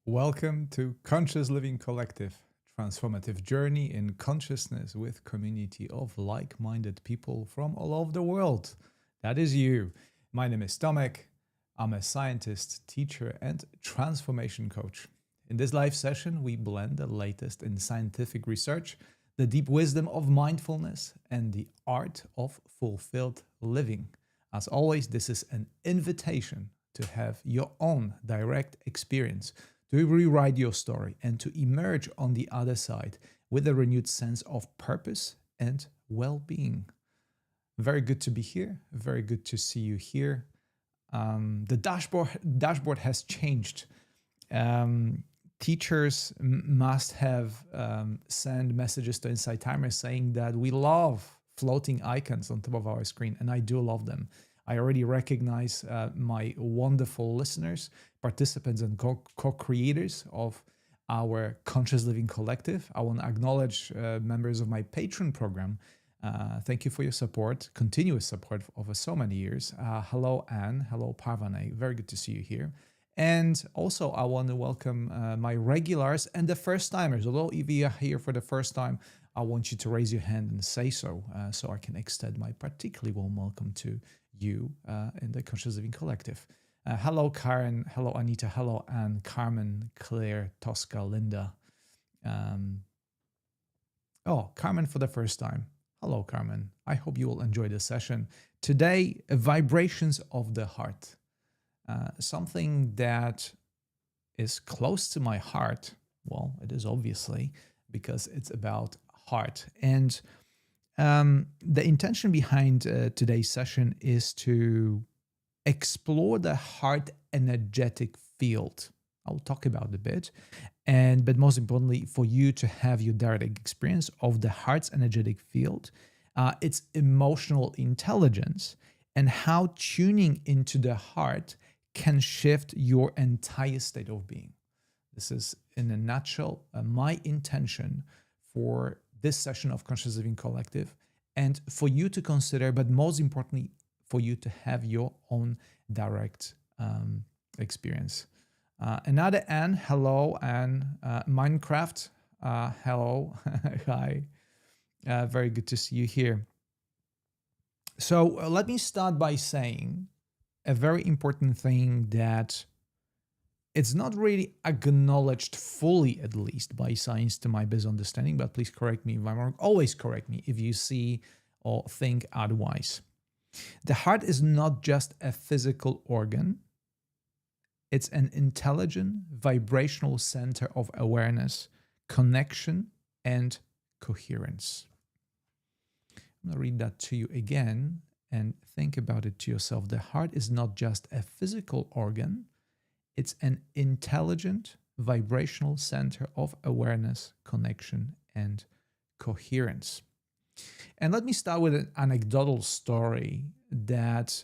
Welcome to Conscious Living Collective, transformative journey in consciousness with community of like-minded people from all over the world. That is you. My name is Tomek. I'm a scientist, teacher, and transformation coach. In this live session, we blend the latest in scientific research, the deep wisdom of mindfulness, and the art of fulfilled living. As always, this is an invitation to have your own direct experience, to rewrite your story, and to emerge on the other side with a renewed sense of purpose and well-being. Very good to be here. Very good to see you here. The dashboard has changed. Teachers must have sent messages to Insight Timer saying that we love floating icons on top of our screen, and I do love them. I already recognize my wonderful listeners, participants, and co-creators of our Conscious Living Collective. I want to acknowledge members of my Patreon program. Thank you for your support, continuous support over so many years. Hello, Anne. Hello, Parvane. Very good to see you here. And also, I want to welcome my regulars and the first-timers. Although if you are here for the first time, I want you to raise your hand and say so I can extend my particularly warm welcome to you in the Conscious Living Collective. Hello, Karen. Hello, Anita. Hello, Anne, Carmen, Claire, Tosca, Linda. Carmen for the first time. Hello, Carmen. I hope you will enjoy this session. Today, vibrations of the heart. Something that is close to my heart. Well, it is obviously because it's about heart. And the intention behind today's session is to explore the heart energetic field. I'll talk about it a bit. But most importantly, for you to have your direct experience of the heart's energetic field, its emotional intelligence, and how tuning into the heart can shift your entire state of being. This is, in a nutshell, my intention for this session of Conscious Living Collective, and for you to consider, but most importantly, for you to have your own direct experience. Another Anne, hello, Anne. Minecraft, hello, hi. Very good to see you here. So let me start by saying a very important thing that it's not really acknowledged fully, at least by science to my best understanding, but please correct me if I'm wrong. Always correct me if you see or think otherwise. The heart is not just a physical organ. It's an intelligent, vibrational center of awareness, connection, and coherence. I'm going to read that to you again and think about it to yourself. The heart is not just a physical organ. It's an intelligent, vibrational center of awareness, connection, and coherence. And let me start with an anecdotal story that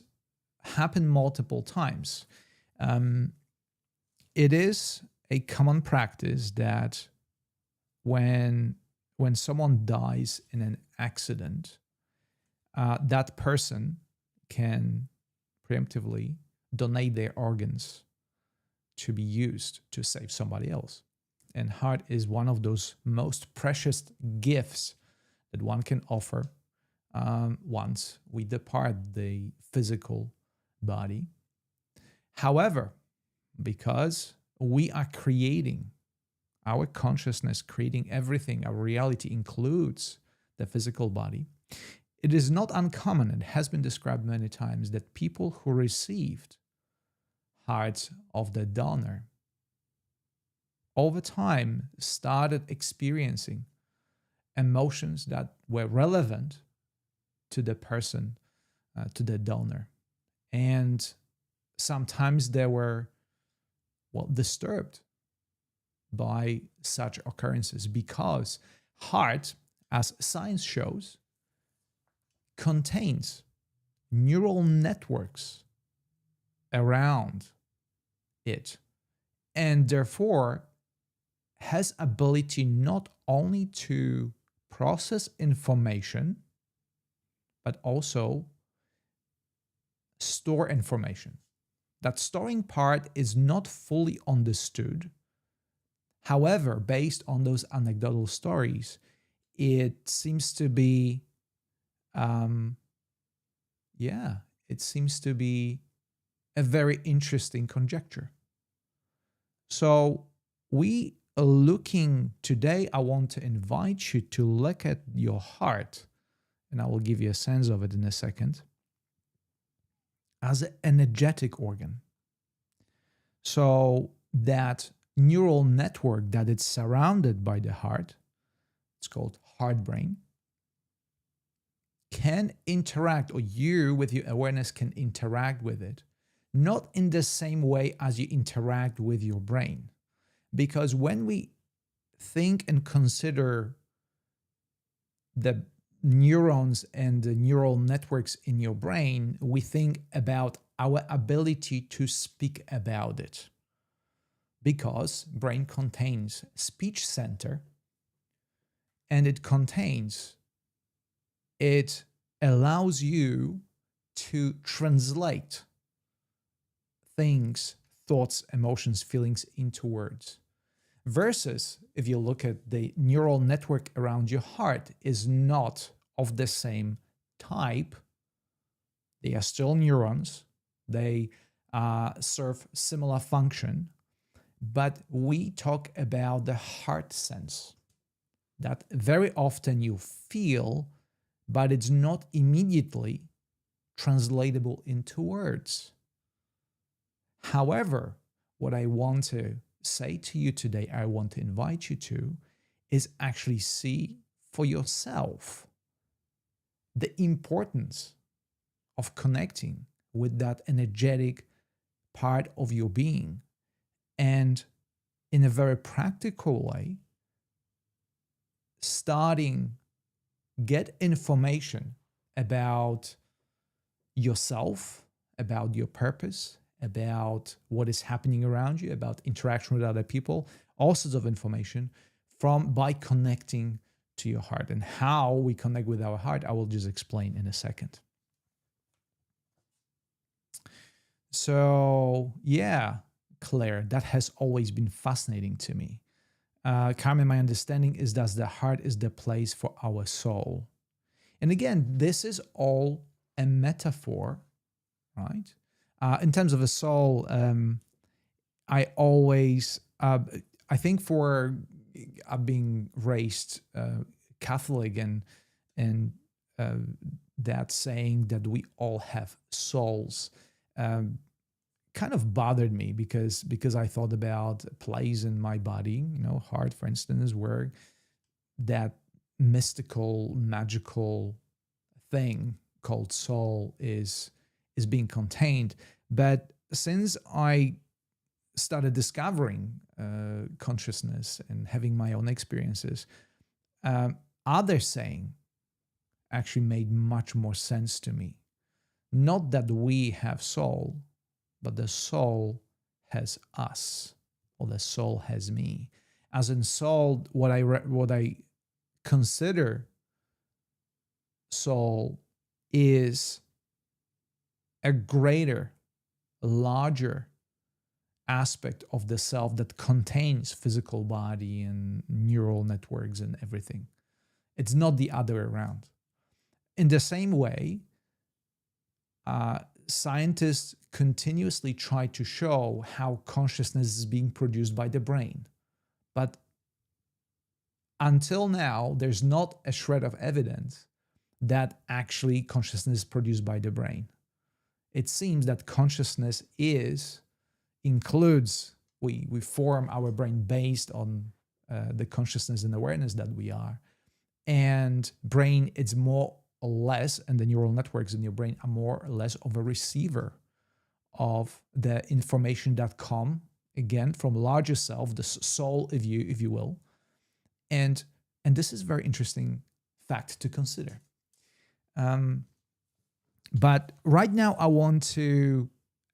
happened multiple times. It is a common practice that when someone dies in an accident, that person can preemptively donate their organs to be used to save somebody else. And heart is one of those most precious gifts that one can offer once we depart the physical body. However, because we are creating our consciousness, creating everything, our reality includes the physical body, it is not uncommon, it has been described many times, that people who received hearts of the donor over time started experiencing emotions that were relevant to the person, to the donor. And sometimes they were, disturbed by such occurrences because heart, as science shows, contains neural networks around it, and therefore has ability not only to process information, but also store information. That storing part is not fully understood However, based on those anecdotal stories, it seems to be, um, yeah, it seems to be a very interesting conjecture. So we are looking today, I want to invite you to look at your heart, and I will give you a sense of it in a second, as an energetic organ. So that neural network that it's surrounded by the heart, it's called heart brain, can interact, or you with your awareness can interact with it, not in the same way as you interact with your brain. Because when we think and consider the neurons and the neural networks in your brain, we think about our ability to speak about it. Because brain contains speech center, and it allows you to translate things, thoughts, emotions, feelings into words. Versus if you look at the neural network around your heart, is not of the same type. They are still neurons. They serve similar function. But we talk about the heart sense that very often you feel, but it's not immediately translatable into words. However, what I want to say to you today, I want to invite you to, is actually see for yourself the importance of connecting with that energetic part of your being, and in a very practical way, starting get information about yourself, about your purpose, about what is happening around you, about interaction with other people, all sorts of information by connecting to your heart. And how we connect with our heart, I will just explain in a second. So yeah, Claire, that has always been fascinating to me. Carmen, my understanding is that the heart is the place for our soul. And again, this is all a metaphor, right? In terms of a soul, I think for being raised Catholic, and that saying that we all have souls kind of bothered me, because I thought about place in my body, heart, for instance, where that mystical, magical thing called soul is being contained. But since I started discovering consciousness and having my own experiences, other saying actually made much more sense to me. Not that we have soul, but the soul has us, or the soul has me. As in soul, what I consider soul is a greater, larger aspect of the self that contains physical body and neural networks and everything. It's not the other way around. In the same way, scientists continuously try to show how consciousness is being produced by the brain. But until now, there's not a shred of evidence that actually consciousness is produced by the brain. It seems that consciousness includes, we form our brain based on the consciousness and awareness that we are. And brain, it's more or less, and the neural networks in your brain are more or less of a receiver of the information that come, again, from larger self, the soul, if you will. And this is a very interesting fact to consider. But right now, I want to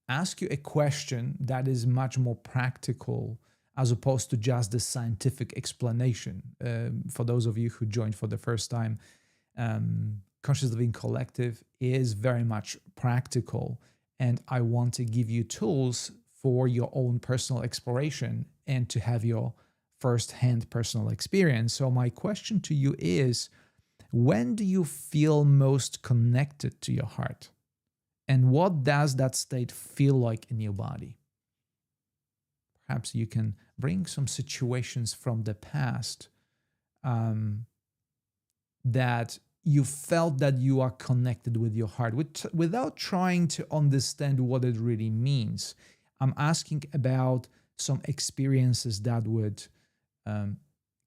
ask you a question that is much more practical, as opposed to just the scientific explanation. For those of you who joined for the first time, Conscious Living Collective is very much practical, and I want to give you tools for your own personal exploration and to have your first-hand personal experience. So my question to you is, when do you feel most connected to your heart? And what does that state feel like in your body? Perhaps you can bring some situations from the past that you felt that you are connected with your heart without trying to understand what it really means. I'm asking about some experiences that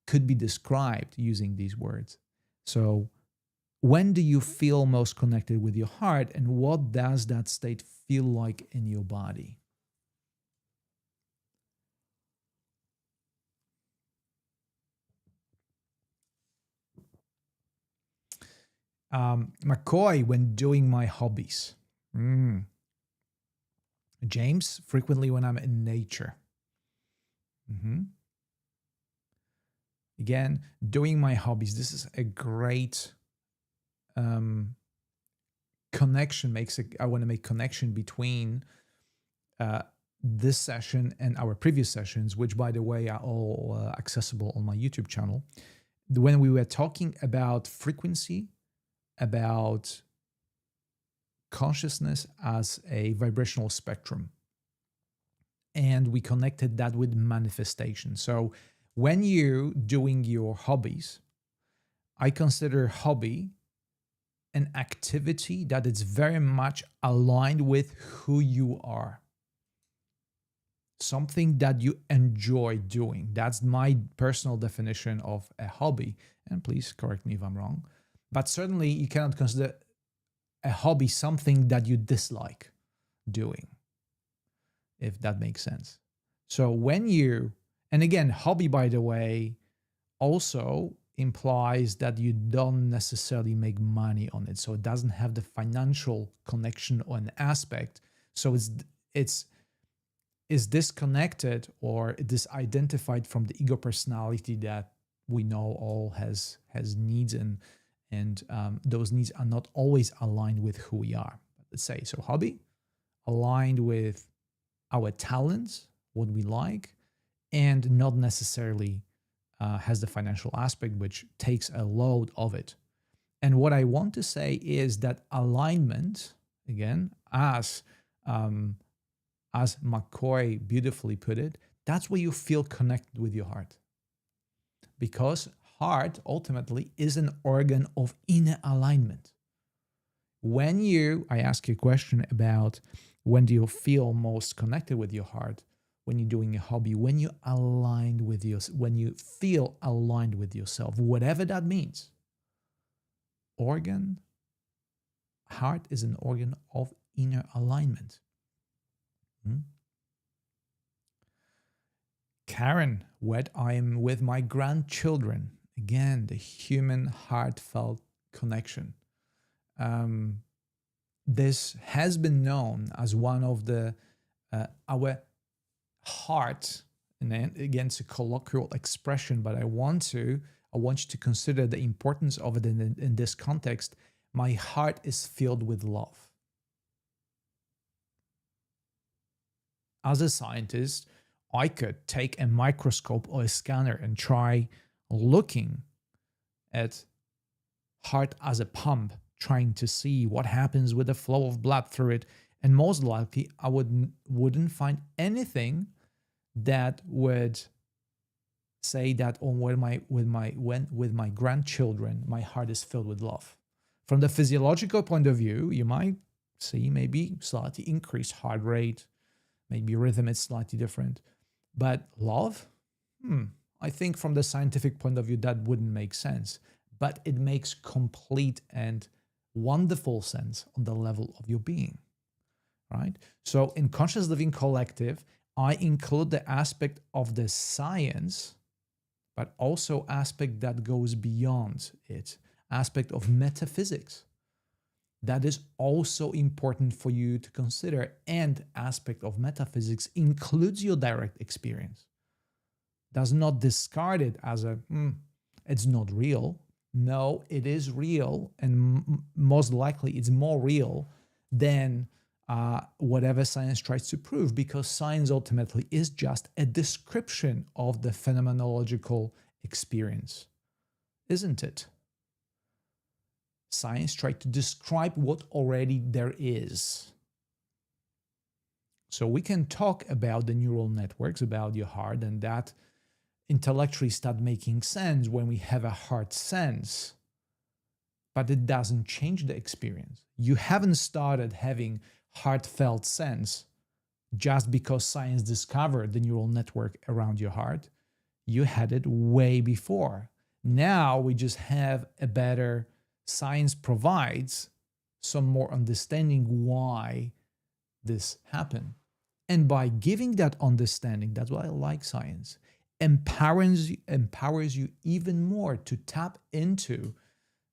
could be described using these words. So, when do you feel most connected with your heart, and what does that state feel like in your body? McCoy, when doing my hobbies. James, frequently when I'm in nature. Again, doing my hobbies. This is a great connection. I want to make connection between this session and our previous sessions, which, by the way, are all accessible on my YouTube channel. When we were talking about frequency, about consciousness as a vibrational spectrum, and we connected that with manifestation. So when you're doing your hobbies, I consider hobby an activity that is very much aligned with who you are. Something that you enjoy doing. That's my personal definition of a hobby. And please correct me if I'm wrong. But certainly you cannot consider a hobby something that you dislike doing, if that makes sense. So and again, hobby, by the way, also implies that you don't necessarily make money on it. So it doesn't have the financial connection or an aspect. So it's disconnected or disidentified from the ego personality that we know all has needs, and those needs are not always aligned with who we are. Let's say, so hobby, aligned with our talents, what we like, and not necessarily has the financial aspect, which takes a load of it. And what I want to say is that alignment, again, as McCoy beautifully put it, that's where you feel connected with your heart. Because heart ultimately is an organ of inner alignment. I ask you a question about when do you feel most connected with your heart, when you're doing a hobby, when you feel aligned with yourself, whatever that means. Heart is an organ of inner alignment. Karen, when I am with my grandchildren, again, the human heartfelt connection. This has been known as one of our heart, and again, it's a colloquial expression, but I want you to consider the importance of it in this context. My heart is filled with love. As a scientist, I could take a microscope or a scanner and try looking at heart as a pump, trying to see what happens with the flow of blood through it. And most likely, I wouldn't find anything that would say that with my grandchildren, my heart is filled with love. From the physiological point of view, you might see maybe slightly increased heart rate, maybe rhythm is slightly different. But love? I think from the scientific point of view, that wouldn't make sense. But it makes complete and wonderful sense on the level of your being, right? So in Conscious Living Collective, I include the aspect of the science, but also aspect that goes beyond it, aspect of metaphysics. That is also important for you to consider, and aspect of metaphysics includes your direct experience. Does not discard it as it's not real. No, it is real, and most likely it's more real than whatever science tries to prove, because science ultimately is just a description of the phenomenological experience, isn't it? Science tries to describe what already there is. So we can talk about the neural networks, about your heart, and that intellectually start making sense when we have a heart sense, but it doesn't change the experience. You haven't started having heartfelt sense just because science discovered the neural network around your heart. You had it way before. Now we just have a better, science provides some more understanding why this happened. And by giving that understanding, that's why I like science, empowers you even more to tap into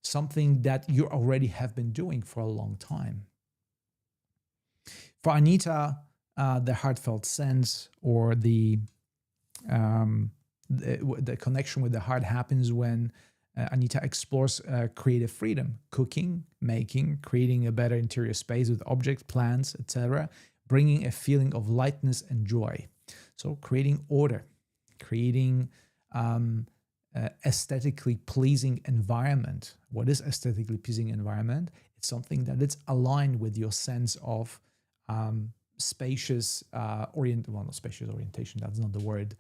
something that you already have been doing for a long time. For Anita, the heartfelt sense, or the connection with the heart, happens when Anita explores creative freedom, cooking, making, creating a better interior space with objects, plants, etc., bringing a feeling of lightness and joy. So creating order, creating aesthetically pleasing environment. What is aesthetically pleasing environment? It's something that it's aligned with your sense of spacious spacious orientation, that's not the word.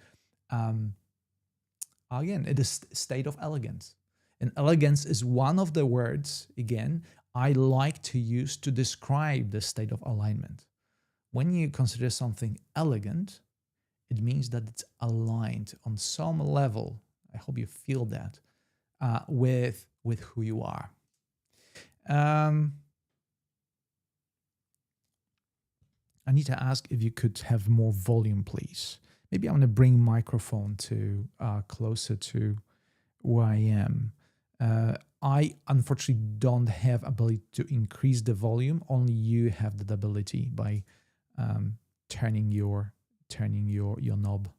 Again, it is state of elegance. And elegance is one of the words, again, I like to use to describe the state of alignment. When you consider something elegant, it means that it's aligned on some level. I hope you feel that with who you are. I need to ask if you could have more volume, please. Maybe I'm going to bring microphone to closer to where I am. I unfortunately don't have ability to increase the volume. Only you have that ability by turning your knob,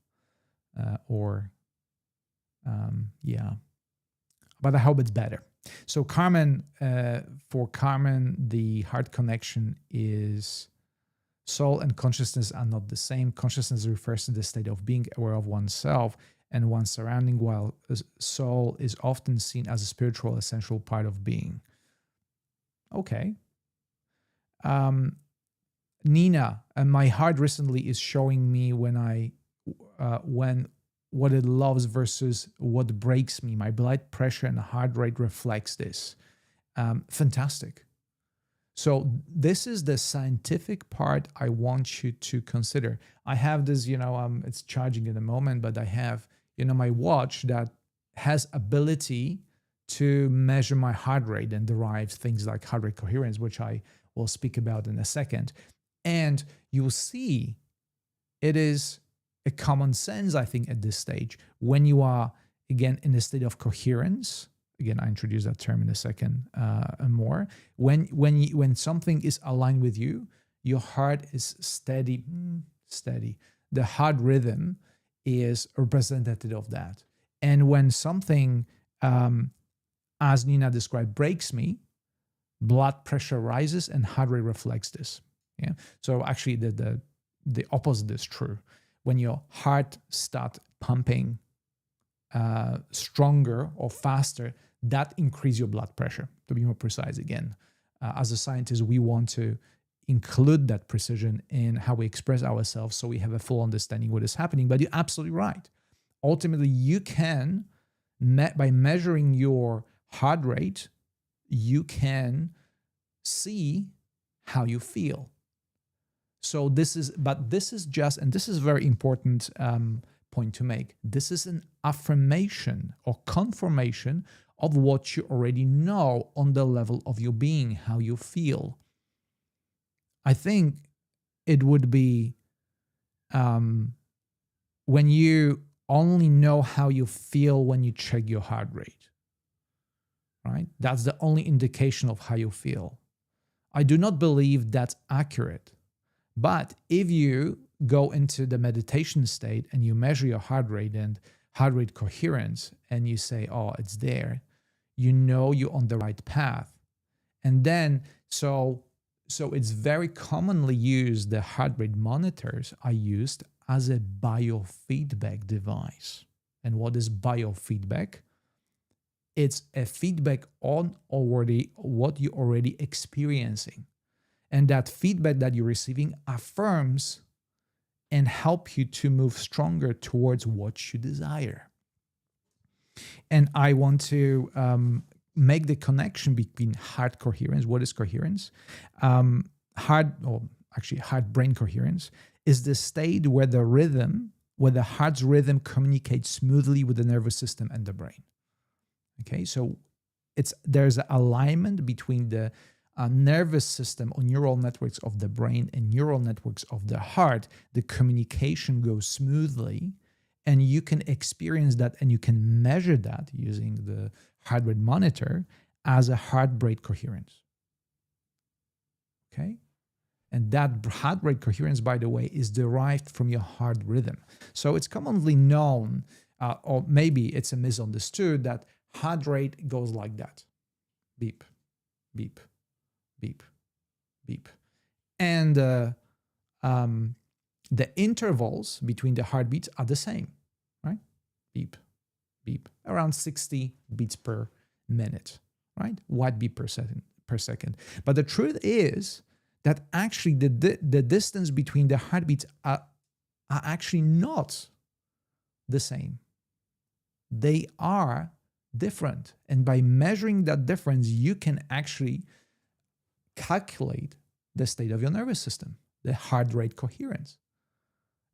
yeah. But I hope it's better. So Carmen, for Carmen, the heart connection is soul and consciousness are not the same. Consciousness refers to the state of being aware of oneself and one's surrounding, while soul is often seen as a spiritual essential part of being. Okay. Nina, my heart recently is showing me when what it loves versus what breaks me. My blood pressure and heart rate reflects this. Fantastic. So this is the scientific part I want you to consider. I have this, it's charging in a moment, but I have, my watch that has ability to measure my heart rate and derives things like heart rate coherence, which I will speak about in a second. And you'll see it is a common sense, I think, at this stage. When you are, again, in a state of coherence, again, I introduce that term in a second more. When something is aligned with you, your heart is steady. The heart rhythm is representative of that. And when something, as Nina described, breaks me, blood pressure rises and heart rate reflects this. Yeah. So actually, the opposite is true. When your heart starts pumping stronger or faster, that increases your blood pressure. To be more precise, again, as a scientist, we want to include that precision in how we express ourselves, so we have a full understanding what is happening. But you're absolutely right. Ultimately, you can, by measuring your heart rate, you can see how you feel. So this is just, and this is a very important point to make. This is an affirmation or confirmation of what you already know on the level of your being, how you feel. I think it would be when you only know how you feel when you check your heart rate, right? That's the only indication of how you feel. I do not believe that's accurate. But if you go into the meditation state and you measure your heart rate and heart rate coherence and you say, oh, it's there, you know you're on the right path. And then, so So it's very commonly used, the heart rate monitors are used as a biofeedback device. And what is biofeedback? It's a feedback on already what you're already experiencing. And that feedback that you're receiving affirms and help you to move stronger towards what you desire. And I want to make the connection between heart coherence. What is coherence? Heart-brain coherence is the state where the heart's rhythm communicates smoothly with the nervous system and the brain. Okay, so there's an alignment between the nervous system or neural networks of the brain and neural networks of the heart. The communication goes smoothly, and you can experience that and you can measure that using the heart rate monitor as a heart rate coherence. Okay, and that heart rate coherence, by the way, is derived from your heart rhythm. So it's commonly known, or maybe it's a misunderstood, that heart rate goes like that: beep, beep, beep, beep. And the intervals between the heartbeats are the same, right? Beep, beep, around 60 beats per minute, right? 1 beat per second. But the truth is that actually the distance between the heartbeats are actually not the same. They are different. And by measuring that difference, you can actually calculate the state of your nervous system, the heart rate coherence.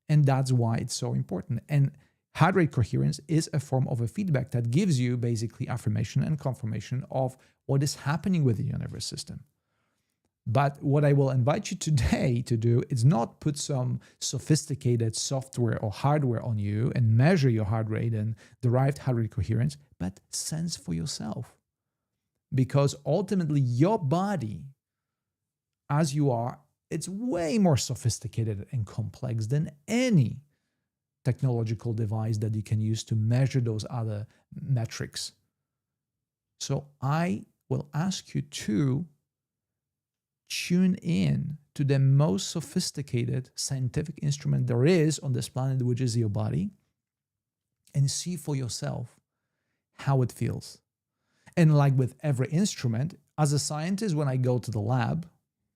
And that's why it's so important. And heart rate coherence is a form of a feedback that gives you basically affirmation and confirmation of what is happening within your nervous system. But what I will invite you today to do is not put some sophisticated software or hardware on you and measure your heart rate and derive heart rate coherence, but sense for yourself. Because ultimately, your body, as you are, it's way more sophisticated and complex than any technological device that you can use to measure those other metrics. So I will ask you to tune in to the most sophisticated scientific instrument there is on this planet, which is your body, and see for yourself how it feels. And like with every instrument, as a scientist, when I go to the lab,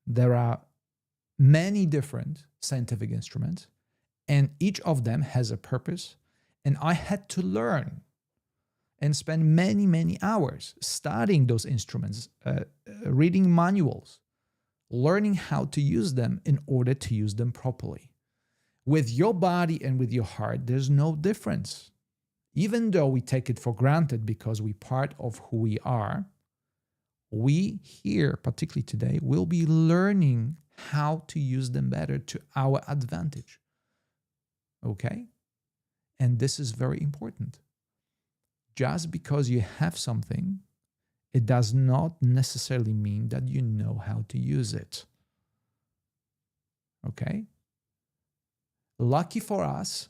there are many different scientific instruments, and each of them has a purpose. And I had to learn and spend many, many hours studying those instruments, reading manuals, learning how to use them in order to use them properly. With your body and with your heart, there's no difference. Even though we take it for granted because we're part of who we are, we here, particularly today, will be learning how to use them better to our advantage. Okay? And this is very important. Just because you have something, it does not necessarily mean that you know how to use it. Okay? Lucky for us,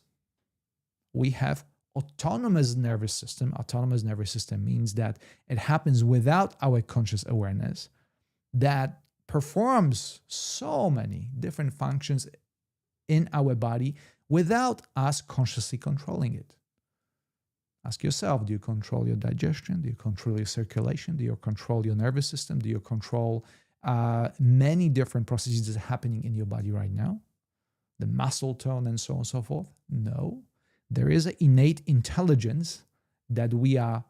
we have autonomous nervous system. Autonomous nervous system means that it happens without our conscious awareness, that performs so many different functions in our body without us consciously controlling it. Ask yourself, do you control your digestion? Do you control your circulation? Do you control your nervous system? Do you control many different processes that are happening in your body right now? The muscle tone and so on and so forth? No. There is an innate intelligence that the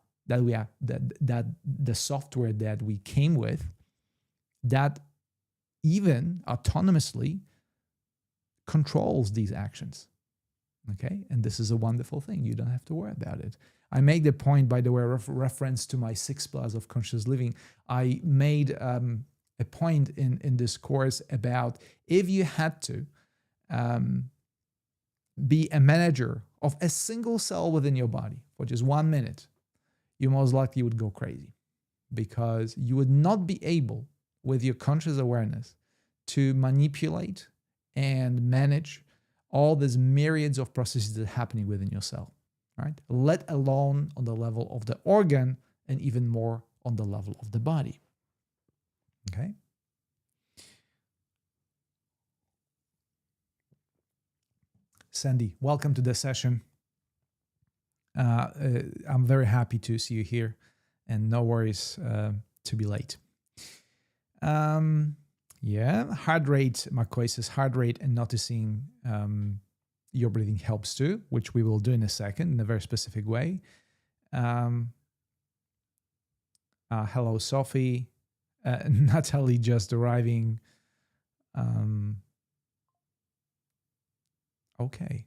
software that we came with, that even autonomously controls these actions. Okay, and this is a wonderful thing. You don't have to worry about it. I made the point, by the way, reference to my 6 Pillars of Conscious Living. I made a point in this course about if you had to be a manager of a single cell within your body for just 1 minute, you most likely would go crazy, because you would not be able, with your conscious awareness, to manipulate and manage all these myriads of processes that are happening within your cell, right? Let alone on the level of the organ, and even more on the level of the body. Okay? Sandy, welcome to the session. I'm very happy to see you here, and no worries to be late. Heart rate, McCoy says heart rate and noticing your breathing helps too, which we will do in a second in a very specific way. Hello, Sophie. Natalie just arriving. Okay.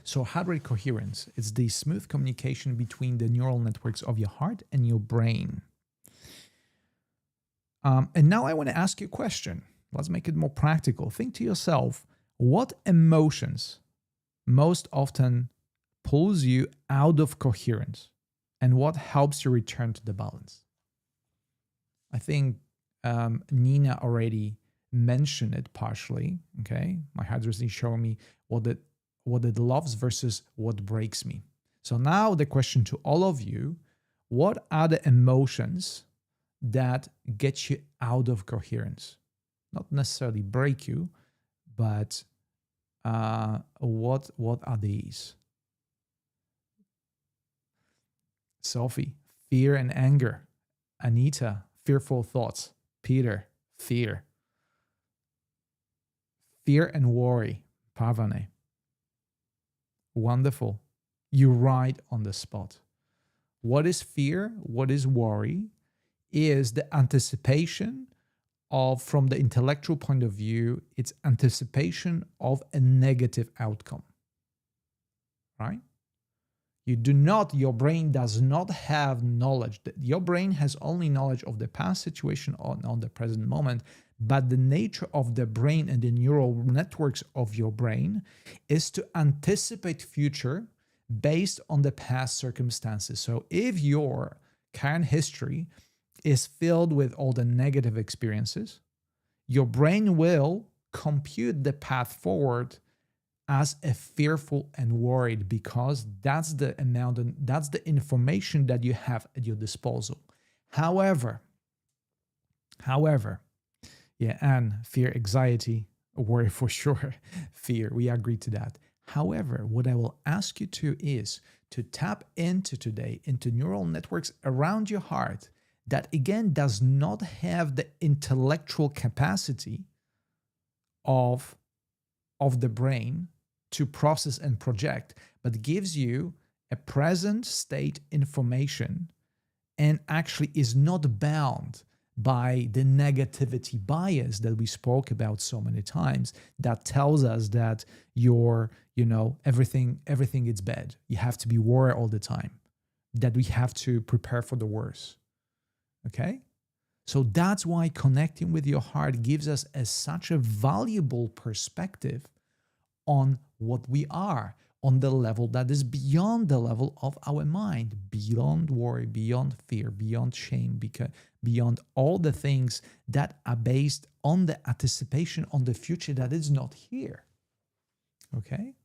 So heart rate coherence, it's the smooth communication between the neural networks of your heart and your brain. And now I want to ask you a question. Let's make it more practical. Think to yourself, what emotions most often pulls you out of coherence and what helps you return to the balance? I think Nina already mentioned it partially. Okay, my heart is showing me what it loves versus what breaks me. So now the question to all of you, what are the emotions that get you out of coherence? Not necessarily break you, but what are these? Sophie, fear and anger. Anita, fearful thoughts. Peter, fear. Fear and worry. Pavane. Wonderful. You're right on the spot. What is fear? What is worry? Is the anticipation of, from the intellectual point of view, it's anticipation of a negative outcome, right? Your brain does not have knowledge. Your brain has only knowledge of the past situation on the present moment, but the nature of the brain and the neural networks of your brain is to anticipate future based on the past circumstances. So if your current history is filled with all the negative experiences, your brain will compute the path forward as a fearful and worried, because that's the amount and that's the information that you have at your disposal. However, and fear, anxiety, worry for sure, fear, we agree to that. However, what I will ask you to is to tap into today into neural networks around your heart that again does not have the intellectual capacity of the brain to process and project, but gives you a present state information and actually is not bound by the negativity bias that we spoke about so many times, that tells us that everything is bad. You have to be worried all the time, that we have to prepare for the worst. Okay? So that's why connecting with your heart gives us such a valuable perspective on what we are, on the level that is beyond the level of our mind, beyond worry, beyond fear, beyond shame, beyond all the things that are based on the anticipation on the future that is not here. Okay?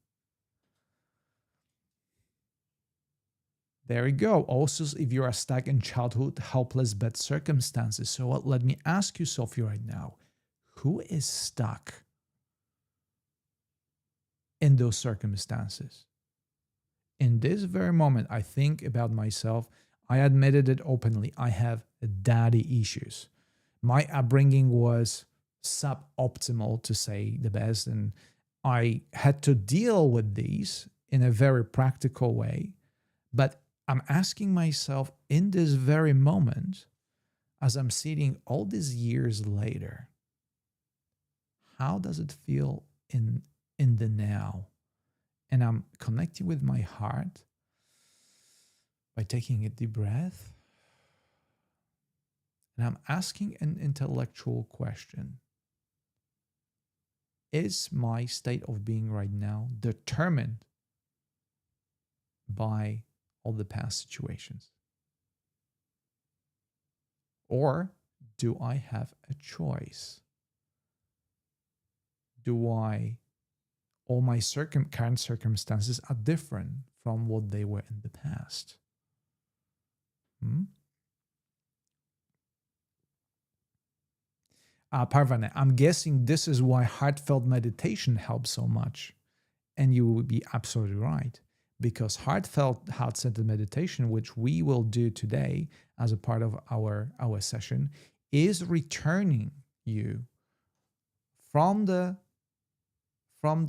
There we go. Also, if you are stuck in childhood, helpless, bad circumstances. So let me ask you, Sophie, right now, who is stuck in those circumstances? In this very moment, I think about myself. I admitted it openly. I have daddy issues. My upbringing was suboptimal, to say the best, and I had to deal with these in a very practical way. But I'm asking myself in this very moment, as I'm sitting all these years later, how does it feel in the now? And I'm connecting with my heart by taking a deep breath. And I'm asking an intellectual question. Is my state of being right now determined by all the past situations? Or do I have a choice? All my current circumstances are different from what they were in the past? Parvane, I'm guessing this is why heartfelt meditation helps so much. And you would be absolutely right. Because heartfelt, heart-centered meditation, which we will do today as a part of our session, is returning you from the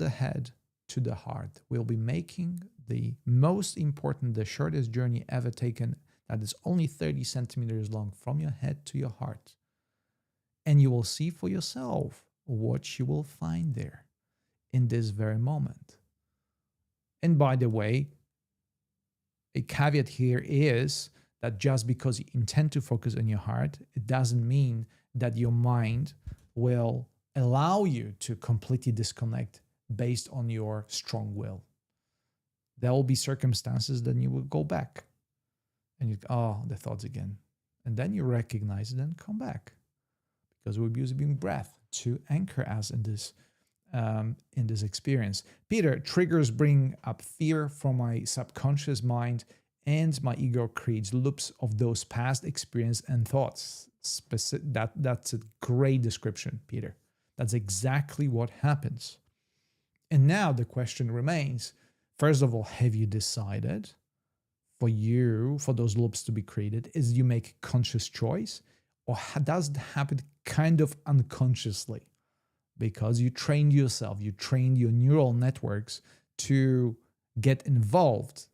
head to the heart. We'll be making the most important, the shortest journey ever taken, that is only 30 centimeters long, from your head to your heart. And you will see for yourself what you will find there in this very moment. And by the way, a caveat here is that just because you intend to focus on your heart, it doesn't mean that your mind will allow you to completely disconnect based on your strong will. There will be circumstances that you will go back and you, the thoughts again. And then you recognize it and come back, because we're using breath to anchor us in this experience. Peter, triggers bring up fear from my subconscious mind, and my ego creates loops of those past experience and thoughts. That's a great description, Peter. That's exactly what happens. And now the question remains, first of all, have you decided for those loops to be created? Is you make a conscious choice, or does it happen kind of unconsciously? Because you trained yourself, you trained your neural networks to get involved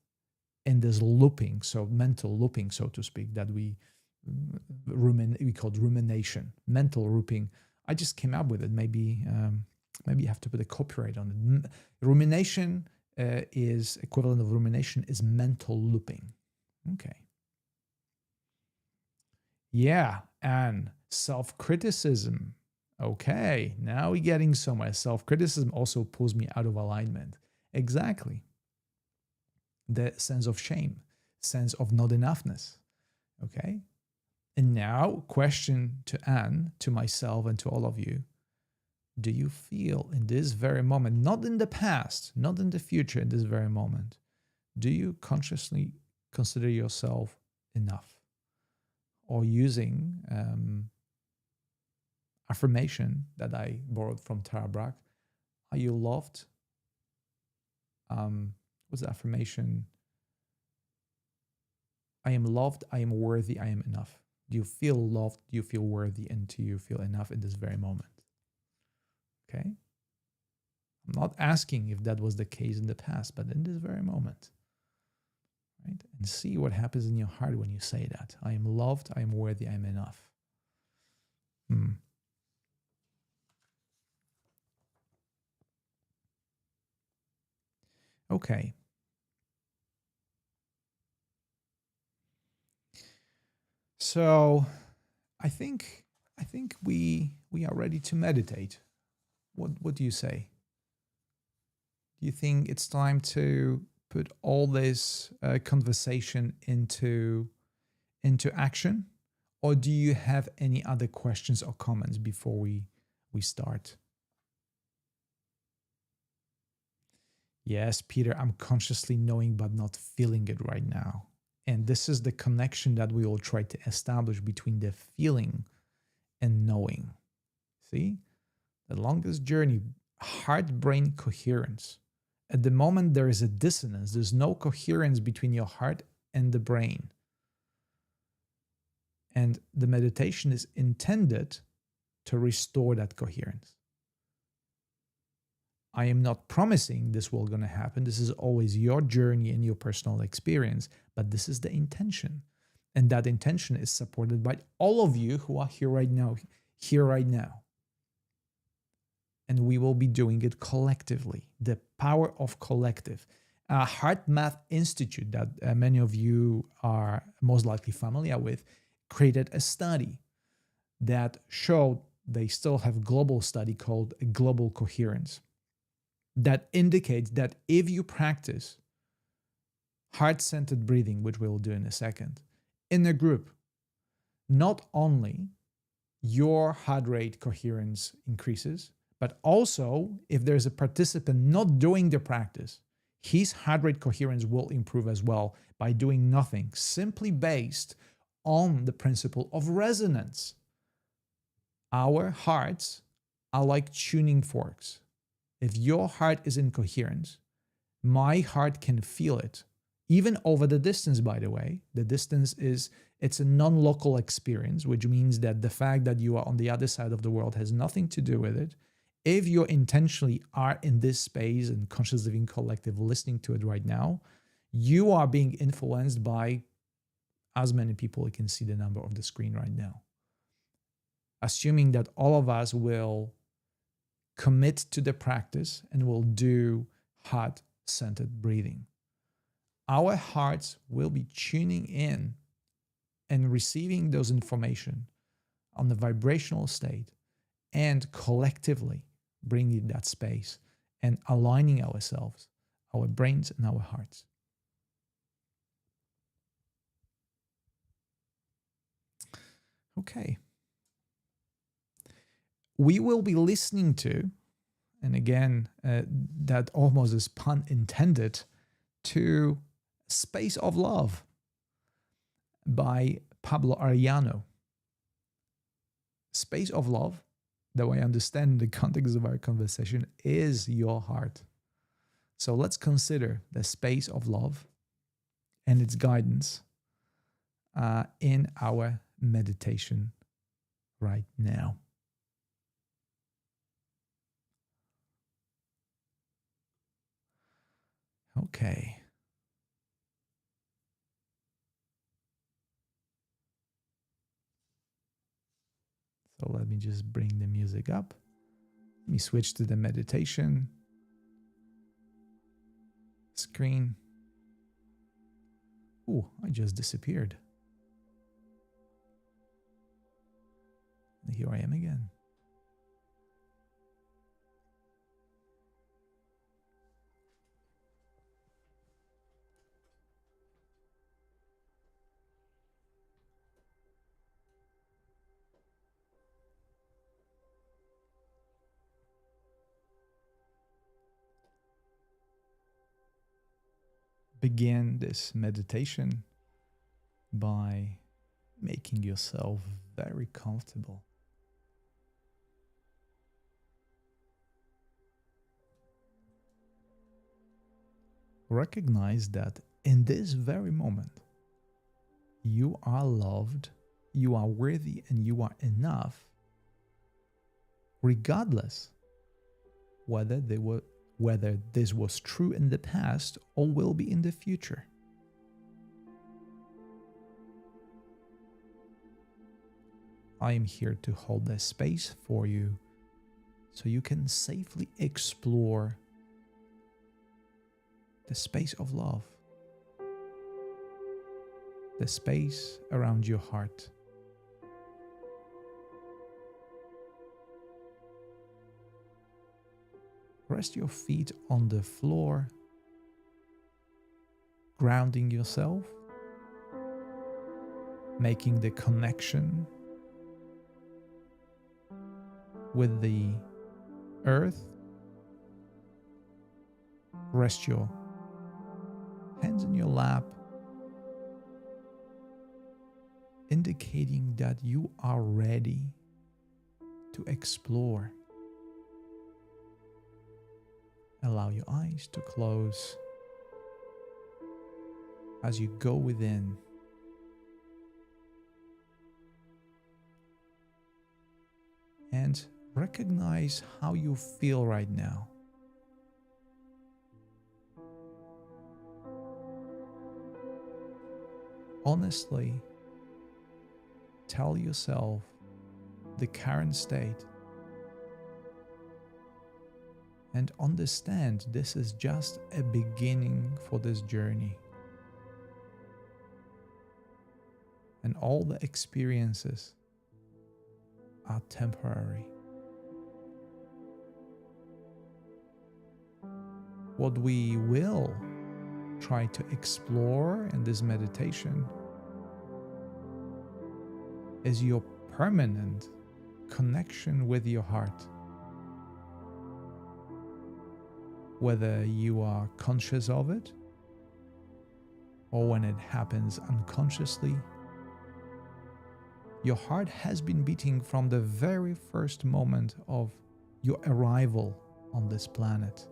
in this looping, so mental looping, so to speak, that we call rumination, mental looping. I just came up with it. Maybe you have to put a copyright on it. Rumination is equivalent of rumination is mental looping. Okay. Yeah, and self-criticism. Okay, now we're getting somewhere. Self-criticism also pulls me out of alignment. Exactly. The sense of shame, sense of not enoughness. Okay. And now, question to Anne, to myself, and to all of you. Do you feel in this very moment, not in the past, not in the future, in this very moment, do you consciously consider yourself enough? Or using affirmation that I borrowed from Tara Brach. Are you loved? What's the affirmation? I am loved, I am worthy, I am enough. Do you feel loved? Do you feel worthy? And do you feel enough in this very moment? Okay? I'm not asking if that was the case in the past, but in this very moment. Right? And see what happens in your heart when you say that. I am loved, I am worthy, I am enough. Okay. So I think we are ready to meditate. What do you say? Do you think it's time to put all this conversation into action? Or do you have any other questions or comments before we start? Yes, Peter, I'm consciously knowing but not feeling it right now. And this is the connection that we will try to establish between the feeling and knowing. See? The longest journey, heart-brain coherence. At the moment, there is a dissonance. There's no coherence between your heart and the brain. And the meditation is intended to restore that coherence. I am not promising this will going to happen. This is always your journey and your personal experience, but this is the intention. And that intention is supported by all of you who are here right now. And we will be doing it collectively. The power of collective. Heart Math Institute, that many of you are most likely familiar with, created a study that showed, they still have a global study called Global Coherence, that indicates that if you practice heart-centered breathing, which we will do in a second, in a group, not only your heart rate coherence increases, but also if there's a participant not doing the practice, his heart rate coherence will improve as well by doing nothing, simply based on the principle of resonance. Our hearts are like tuning forks. If your heart is in coherence, my heart can feel it. Even over the distance, by the way. The distance it's a non-local experience, which means that the fact that you are on the other side of the world has nothing to do with it. If you intentionally are in this space and conscious living collective listening to it right now, you are being influenced by as many people. You can see the number of the screen right now. Assuming that all of us will commit to the practice and will do heart-centered breathing. Our hearts will be tuning in and receiving those information on the vibrational state and collectively bringing that space and aligning ourselves, our brains and our hearts. Okay. We will be listening to, and again, that almost is pun intended, to Space of Love by Pablo Arellano. Space of Love, though I understand in the context of our conversation, is your heart. So let's consider the space of love and its guidance in our meditation right now. Okay. So let me just bring the music up. Let me switch to the meditation screen. Oh, I just disappeared. And here I am again. Begin this meditation by making yourself very comfortable. Recognize that in this very moment, you are loved, you are worthy, and you are enough, regardless whether this was true in the past or will be in the future. I am here to hold this space for you so you can safely explore the space of love, the space around your heart. Rest your feet on the floor, grounding yourself, making the connection with the earth. Rest your hands in your lap, indicating that you are ready to explore. Allow your eyes to close as you go within. And recognize how you feel right now. Honestly, tell yourself the current state and understand this is just a beginning for this journey. And all the experiences are temporary. What we will try to explore in this meditation is your permanent connection with your heart. Whether you are conscious of it or when it happens unconsciously, Your heart has been beating from the very first moment of your arrival on this planet.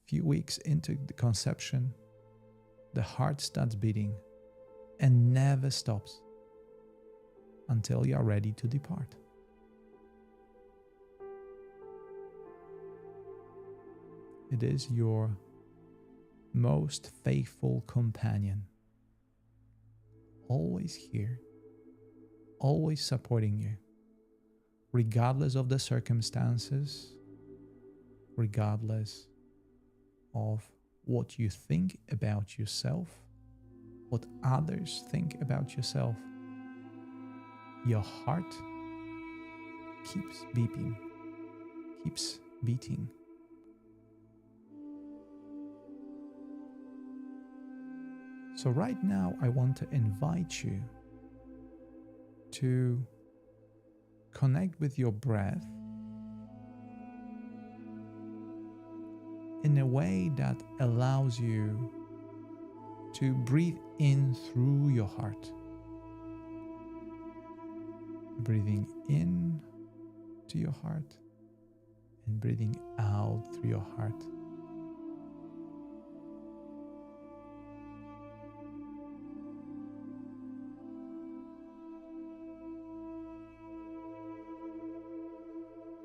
Few weeks into the conception, the heart starts beating and never stops until you are ready to depart. It is your most faithful companion, always here, always supporting you, regardless of the circumstances, regardless of what you think about yourself, what others think about yourself. Your heart keeps beeping, keeps beating. So right now, I want to invite you to connect with your breath in a way that allows you to breathe in through your heart. Breathing in to your heart and breathing out through your heart.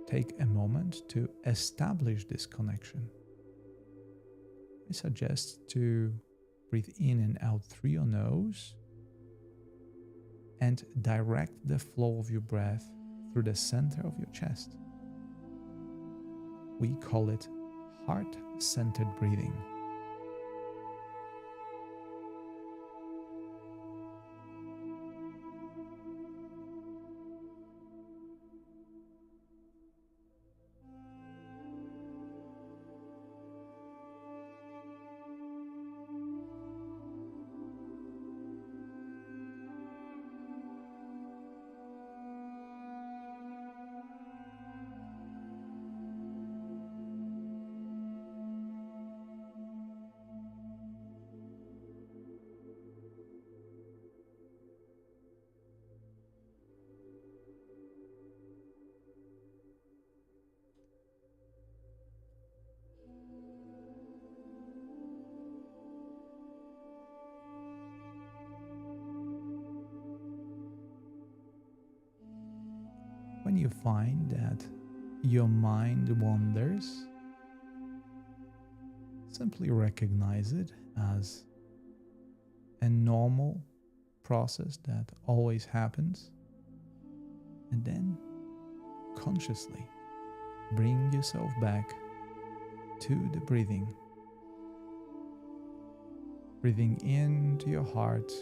Take a moment to establish this connection. I suggest to breathe in and out through your nose and direct the flow of your breath through the center of your chest. We call it heart-centered breathing. When you find that your mind wanders, simply recognize it as a normal process that always happens, and then consciously bring yourself back to the breathing. Breathing into your heart,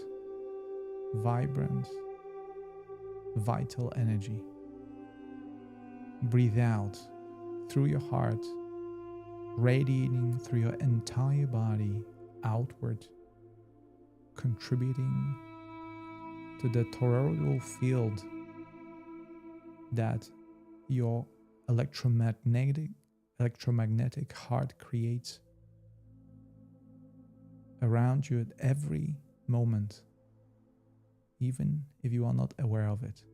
vibrant, vital energy. Breathe out through your heart, radiating through your entire body outward, contributing to the toroidal field that your electromagnetic heart creates around you at every moment, even if you are not aware of it.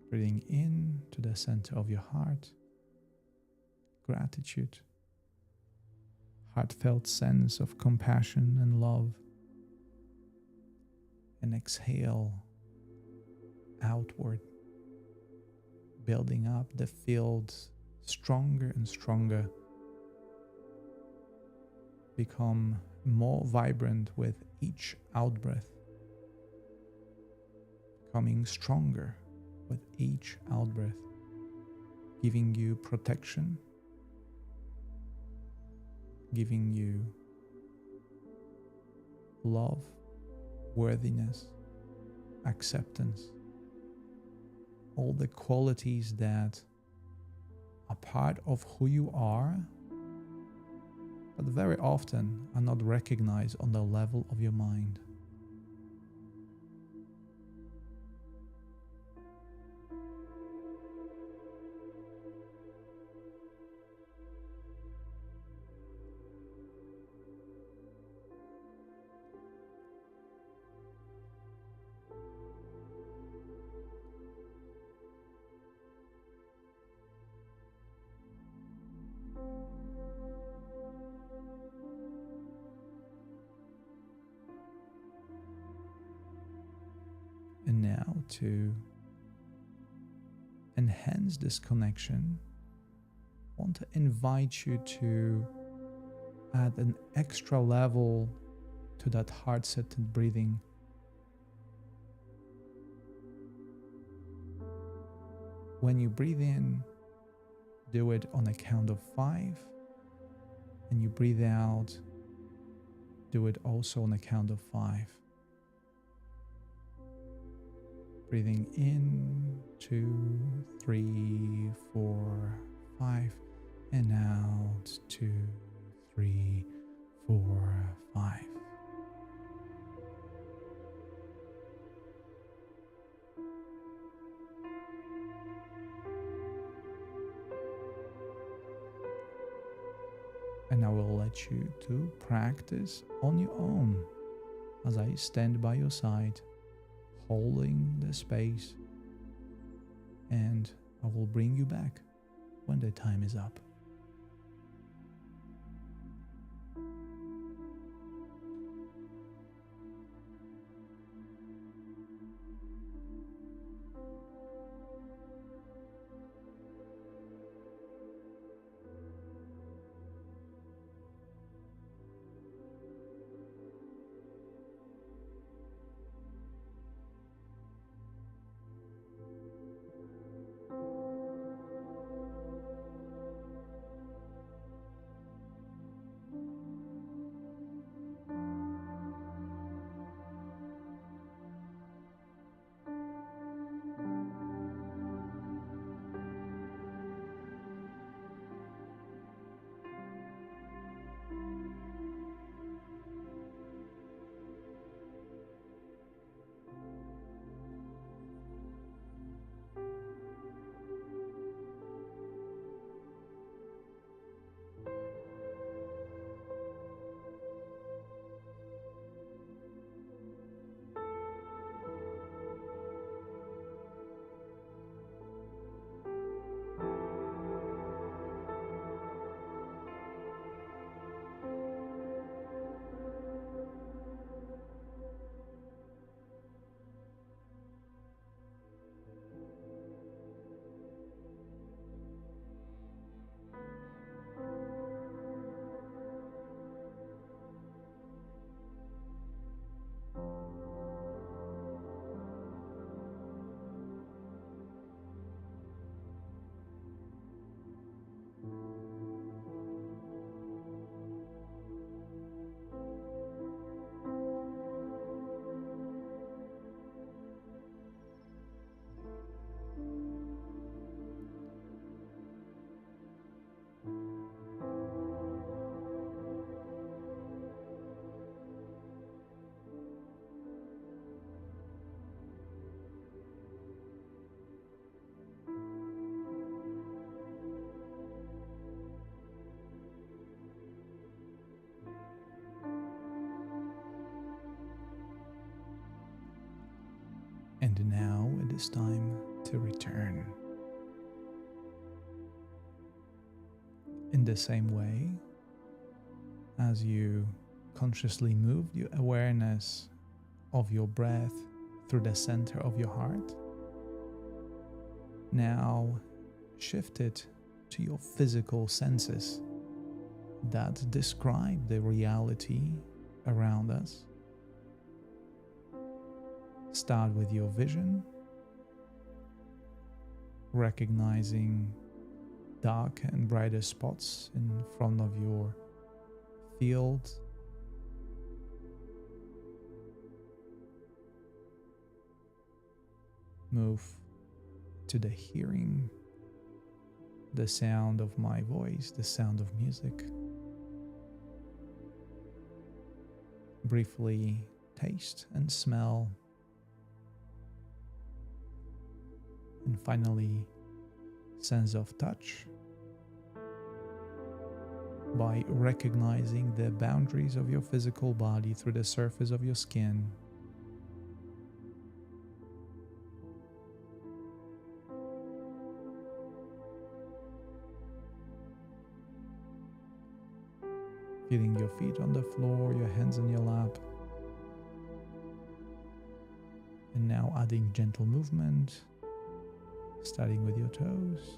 Breathing in to the center of your heart, gratitude, heartfelt sense of compassion and love, and exhale outward, building up the field stronger and stronger, become more vibrant with each out-breath, becoming stronger with each out-breath, giving you protection, giving you love, worthiness, acceptance, all the qualities that are part of who you are, but very often are not recognized on the level of your mind. to enhance this connection, I want to invite you to add an extra level to that heart-centered breathing. When you breathe in, do it on a count of 5, and you breathe out, do it also on a count of 5. Breathing in, 2, 3, 4, 5, and out, 2, 3, 4, 5. And I will let you to practice on your own as I stand by your side, holding the space, and I will bring you back when the time is up. And now it is time to return. In the same way, as you consciously move your awareness of your breath through the center of your heart, now shift it to your physical senses that describe the reality around us. Start with your vision, recognizing dark and brighter spots in front of your field. Move to the hearing, the sound of my voice, the sound of music. Briefly taste and smell. And finally, sense of touch by recognizing the boundaries of your physical body through the surface of your skin. Feeling your feet on the floor, your hands in your lap. And now adding gentle movement, starting with your toes,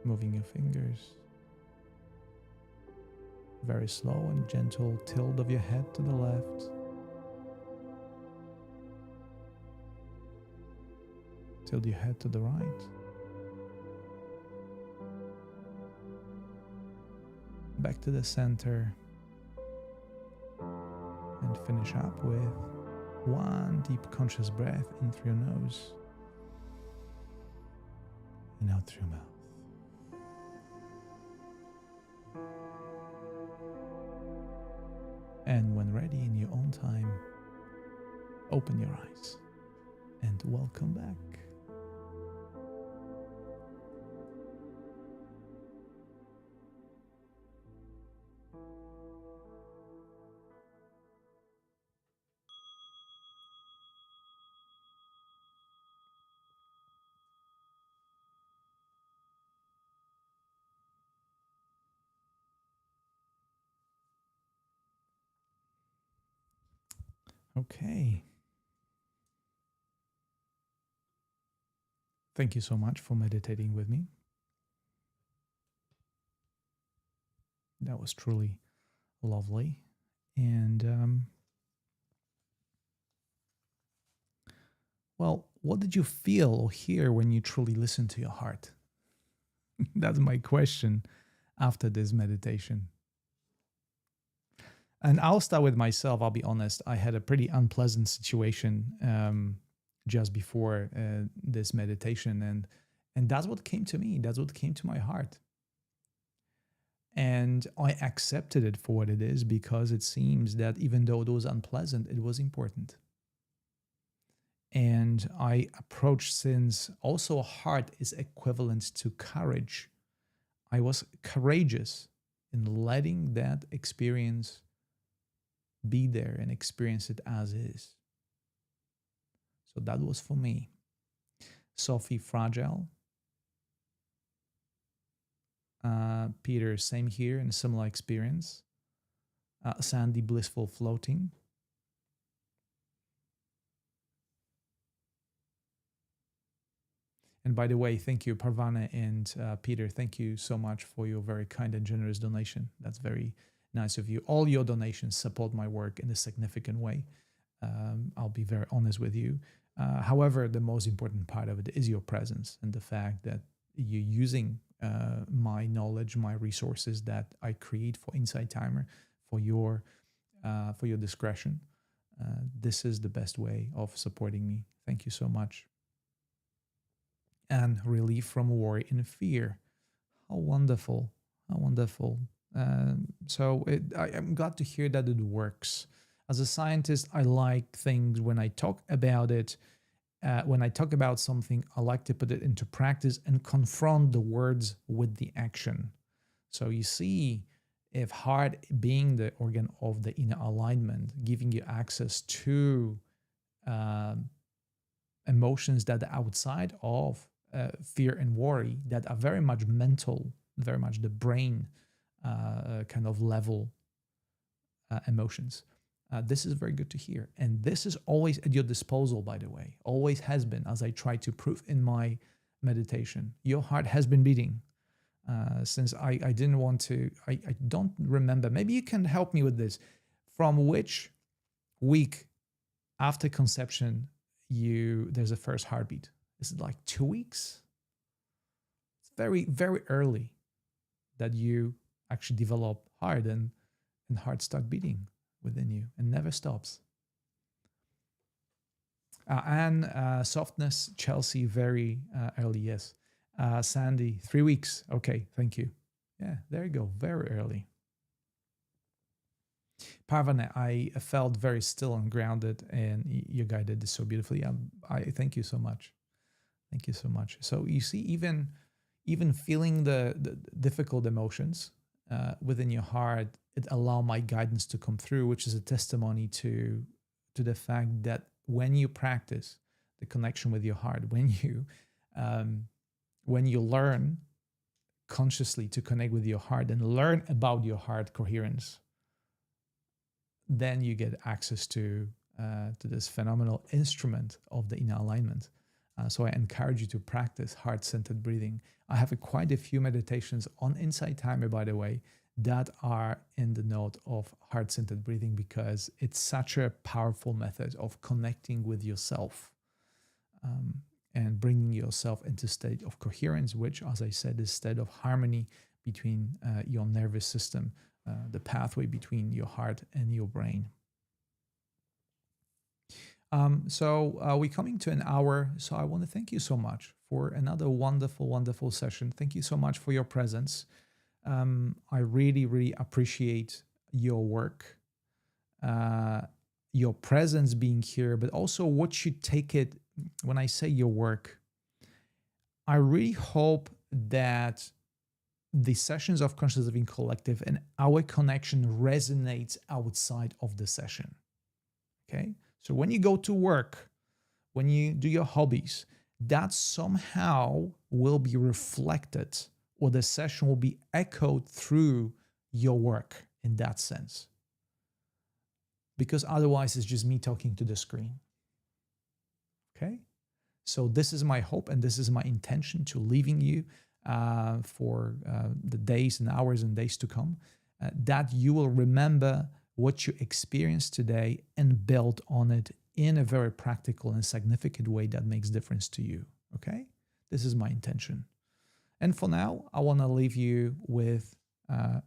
moving your fingers. Very slow and gentle tilt of your head to the left. Tilt your head to the right. Back to the center. And finish up with one deep conscious breath in through your nose and out through your mouth. And when ready, in your own time, open your eyes and welcome back. Okay. Thank you so much for meditating with me. That was truly lovely. And, well, what did you feel or hear when you truly listened to your heart? That's my question after this meditation. And I'll start with myself. I'll be honest. I had a pretty unpleasant situation just before this meditation, and that's what came to me. That's what came to my heart, and I accepted it for what it is, because it seems that even though it was unpleasant, it was important. And I approached, since also heart is equivalent to courage, I was courageous in letting that experience be there and experience it as is. So that was for me. Sophie, fragile. Peter, same here, and similar experience. Sandy, blissful floating. And by the way, thank you, Parvana and Peter. Thank you so much for your very kind and generous donation. That's very nice of you. All your donations support my work in a significant way. I'll be very honest with you. However, the most important part of it is your presence and the fact that you're using my knowledge, my resources that I create for Insight Timer for your discretion. This is the best way of supporting me. Thank you so much. And relief from worry and fear. How wonderful. How wonderful. I'm glad to hear that it works. As a scientist, I like things when I talk about it. When I talk about something, I like to put it into practice and confront the words with the action. So you see, if heart being the organ of the inner alignment, giving you access to emotions that are outside of fear and worry, that are very much mental, very much the brain kind of level emotions. This is very good to hear. And this is always at your disposal, by the way. Always has been, as I try to prove in my meditation. Your heart has been beating since I didn't want to, I don't remember. Maybe you can help me with this. From which week after conception there's a first heartbeat? Is it like 2 weeks? It's very, very early that you actually develop heart and heart start beating within you and never stops. And softness, Chelsea, very early, yes. Sandy, 3 weeks. Okay, thank you. Yeah, there you go, very early. Parvana, I felt very still and grounded, and you guided this so beautifully. I thank you so much. Thank you so much. So you see, even feeling the difficult emotions within your heart, it allowed my guidance to come through, which is a testimony to the fact that when you practice the connection with your heart, when you learn consciously to connect with your heart and learn about your heart coherence, then you get access to to this phenomenal instrument of the inner alignment. So I encourage you to practice heart-centered breathing. I have quite a few meditations on Insight Timer, by the way, that are in the note of heart-centered breathing, because it's such a powerful method of connecting with yourself and bringing yourself into state of coherence, which, as I said, is state of harmony between your nervous system, the pathway between your heart and your brain. So we're coming to an hour. So I want to thank you so much for another wonderful, wonderful session. Thank you so much for your presence. I really, really appreciate your work, your presence being here, but also what you take it. When I say your work, I really hope that the sessions of Conscious Living Collective and our connection resonates outside of the session. Okay? So when you go to work, when you do your hobbies, that somehow will be reflected, or the session will be echoed through your work in that sense. Because otherwise it's just me talking to the screen. Okay? So this is my hope and this is my intention to leaving you for the days and hours and days to come, that you will remember what you experienced today and build on it in a very practical and significant way that makes difference to you. Okay? This is my intention. And for now, I want to leave you with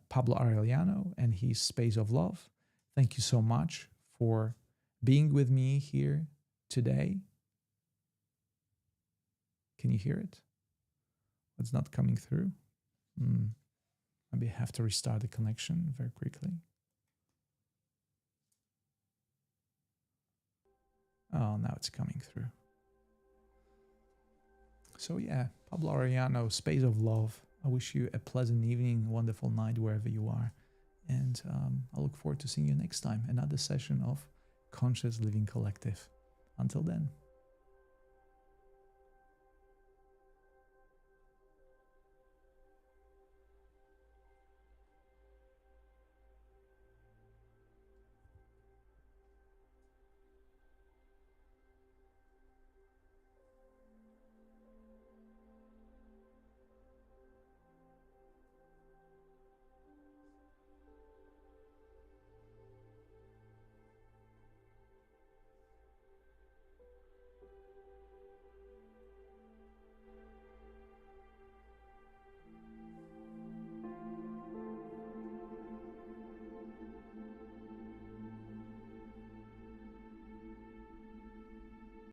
Pablo Arellano and his Space of Love. Thank you so much for being with me here today. Can you hear it? It's not coming through. Maybe I have to restart the connection very quickly. Oh, now it's coming through. So yeah, Pablo Arellano, Space of Love. I wish you a pleasant evening, wonderful night wherever you are. And I look forward to seeing you next time. Another session of Conscious Living Collective. Until then.